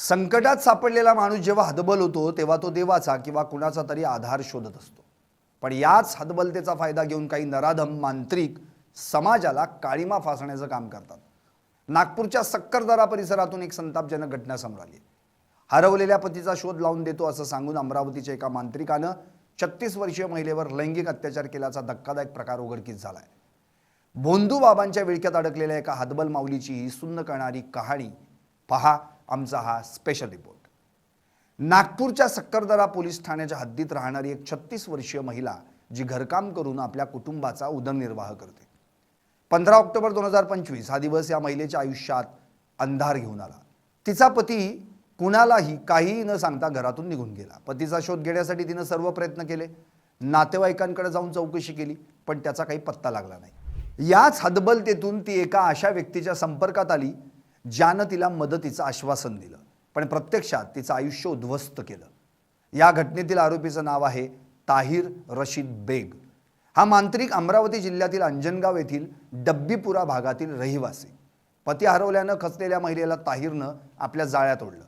संकटात सापडलेला माणूस जेव्हा हतबल होतो तेव्हा तो देवाचा किंवा कुणाचा तरी आधार शोधत असतो। पण याच हतबलतेचा फायदा घेऊन काही नराधम मांत्रिक समाजाला काळीमा फासण्याचं काम करतात। नागपूरच्या सक्करदरा परिसरातून एक संतापजनक घटना समोर आली। हरवलेल्या पतीचा शोध लावून देतो असं सांगून अमरावतीच्या एका मांत्रिकानं 36 वर्षीय महिलेवर लैंगिक अत्याचार केल्याचा धक्कादायक प्रकार उघडकीस झालाय। भोंदू बाबांच्या विळख्यात अडकलेल्या एका हतबल माऊलीची ही सुन्न करणारी कहाणी पहा आमचा हा स्पेशल रिपोर्ट। नागपूरच्या सक्करदरा पोलीस ठाण्याच्या हद्दीत राहणारी एक 36 वर्षीय महिला जी घरकाम करून आपल्या कुटुंबाचा उदरनिर्वाह करते। 15 ऑक्टोबर 2025 हा दिवस या महिलेच्या आयुष्यात अंधार घेऊन आला। तिचा पती कुणालाही काहीही न सांगता घरातून निघून गेला। पतीचा शोध घेण्यासाठी तिने सर्व प्रयत्न केले, नातेवाईकांकडे जाऊन चौकशी केली, पण त्याचा काही पत्ता लागला नाही। याच हतबलतेतून ती एका अशा व्यक्तीच्या संपर्कात आली ज्यानं तिला मदतीचं आश्वासन दिलं, पण प्रत्यक्षात तिचं आयुष्य उद्ध्वस्त केलं। या घटनेतील आरोपीचं नाव आहे ताहिर रशीद बेग। हा मांत्रिक अमरावती जिल्ह्यातील अंजनगाव येथील डब्बीपुरा भागातील रहिवासी। पती हरवल्यानं खचलेल्या महिलेला ताहिरनं आपल्या जाळ्यात ओढलं।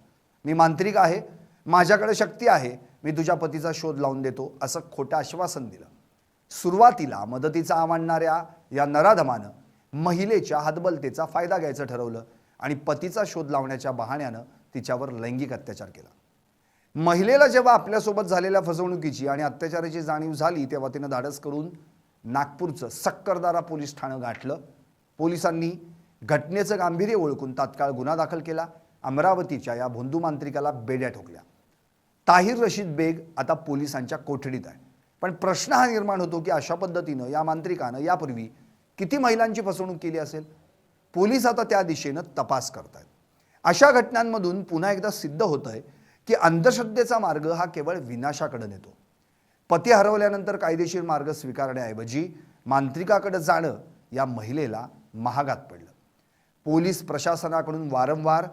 मी मांत्रिक आहे, माझ्याकडे शक्ती आहे, मी तुझ्या पतीचा शोध लावून देतो असं खोटं आश्वासन दिलं। सुरुवातीला मदतीचा आवडणाऱ्या या नराधमानं महिलेच्या हतबलतेचा फायदा घ्यायचं ठरवलं आणि पतीचा शोध लावण्याच्या बहाण्यानं तिच्यावर लैंगिक अत्याचार केला। महिलेला जेव्हा आपल्यासोबत झालेल्या फसवणुकीची आणि अत्याचाराची जाणीव झाली तेव्हा तिनं धाडस करून नागपूरचं सक्करदरा पोलीस ठाणं गाठलं। पोलिसांनी घटनेचं गांभीर्य ओळखून तात्काळ गुन्हा दाखल केला। अमरावतीच्या या भोंदू मांत्रिकाला बेड्या ठोकल्या। ताहिर रशीद बेग आता पोलिसांच्या कोठडीत आहे। पण प्रश्न हा निर्माण होतो की अशा पद्धतीनं या मांत्रिकानं यापूर्वी किती महिलांची फसवणूक केली असेल। पोलीस आता त्या दिशेनं तपास करतायत। अशा घटनांमधून पुन्हा एकदा सिद्ध होतंय की अंधश्रद्धेचा मार्ग हा केवळ विनाशाकडे नेतो। पती हरवल्यानंतर कायदेशीर मार्ग स्वीकारण्याऐवजी मांत्रिकाकडे जाणं या महिलेला महागात पडलं। पोलीस प्रशासनाकडून वारंवार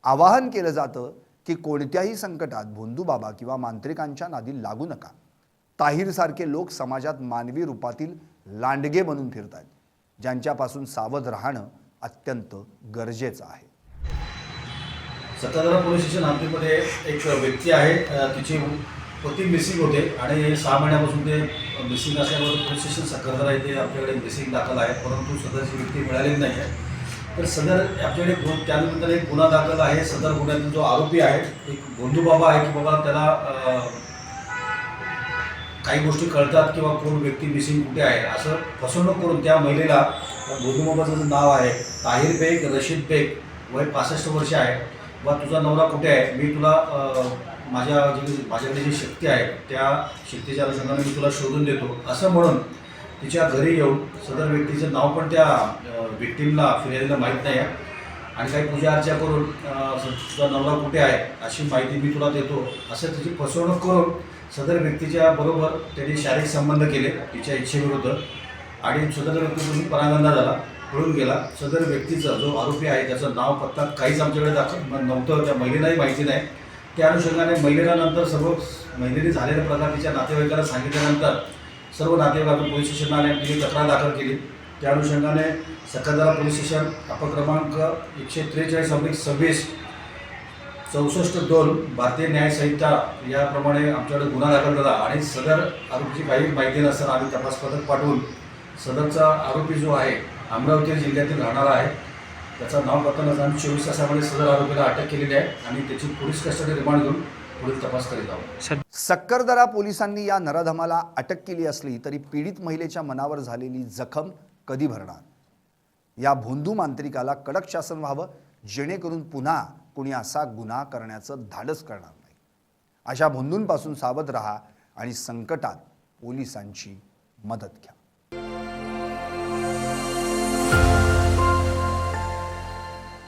आवाहन केलं जातं की कोणत्याही संकटात भोंदू बाबा किंवा मांत्रिकांच्या नादी लागू नका। ताहिर सारखे लोक समाजात मानवी रूपातील लांडगे बनून फिरतात, ज्यांच्यापासून सावध राहणं अत्यंत गरजेचं आहे। सक्करदरा पोलीस स्टेशन हद्दीमध्ये एक व्यक्ती आहे, तिचे पती मिसिंग होते आणि 6 महिन्यापासून ते मिसिंग असल्यामुळे पोलीस स्टेशन सक्करदरा येथे आपल्याकडे मिसिंग दाखल आहे, परंतु सदरची व्यक्ती मिळालेली नाही आहे। तर सदर आपल्याकडे त्यानंतर एक गुन्हा दाखल आहे। सदर गुन्ह्यातील जो आरोपी आहे एक भोंदू बाबा आहे की बाबा त्याला काही गोष्टी कळतात किंवा कोण व्यक्ती मिसिंग कुठे आहे असं फसवणूक करून त्या महिलेला, भोंदू बाबाचं नाव आहे ताहिर बेग रशीद बेग, वय 65 वर्ष आहे, व तुझा नवरा कुठे आहे, मी तुला माझ्याकडे जी शक्ती आहे त्या शक्तीच्या अनुषंगाने मी तुला शोधून देतो असं म्हणून तिच्या घरी येऊन सदर व्यक्तीचं नाव पण त्या विक्टीमला फिर्यादीला माहीत नाही आहे आणि काही पूजा अर्चा करून तुझा नवरा कुठे आहे अशी माहिती मी तुला देतो असं तिची फसवणूक करून सदर व्यक्तीच्या बरोबर त्यांनी शारीरिक संबंध केले तिच्या इच्छेविरुद्ध आणि सदर व्यक्तीपासून परागंदा झाला, पळून गेला। सदर व्यक्तीचा जो आरोपी आहे त्याचं नाव पत्ता काहीच आमच्याकडे दाखल नव्हतं, त्या महिलेलाही माहिती नाही। त्या अनुषंगाने महिलेला नंतर सर्व महिलेने झालेल्या प्रकार तिच्या नातेवाईकाला सांगितल्यानंतर सर्व नातेवाईकांनी पोलीस स्टेशनला आले, तिने तक्रार दाखल केली। त्या अनुषंगाने सक्करदरा पोलीस स्टेशन क्रमांक 143/26 64-2 भारतीय न्याय संहिता याप्रमाणे आमच्याकडे गुन्हा दाखल झाला आणि सदर आरोपीची काही माहिती नसताना आम्ही तपास पथक पाठवून सदरचा आरोपी जो आहे अमरावती जिल्ह्यातील राहणारा आहे, त्याचं नाव पत्ता नसताना 24 तासामध्ये सदर आरोपीला अटक केलेली आहे आणि त्याची पोलीस कस्टडी रिमांड घेऊन पुढील तपास करीत आहोत। सक्करदरा पोलिसांनी या नराधमाला अटक केली असली तरी पीडित महिलेच्या मनावर झालेली जखम कधी भरणार? या भोंदू मांत्रिकाला कडक शासन व्हावं जेणेकरून पुन्हा कुणी असा गुन्हा करण्याचं धाडस करणार नाही। अशा भोंदूंपासून सावध राहा आणि संकटात पोलिसांची मदत घ्या।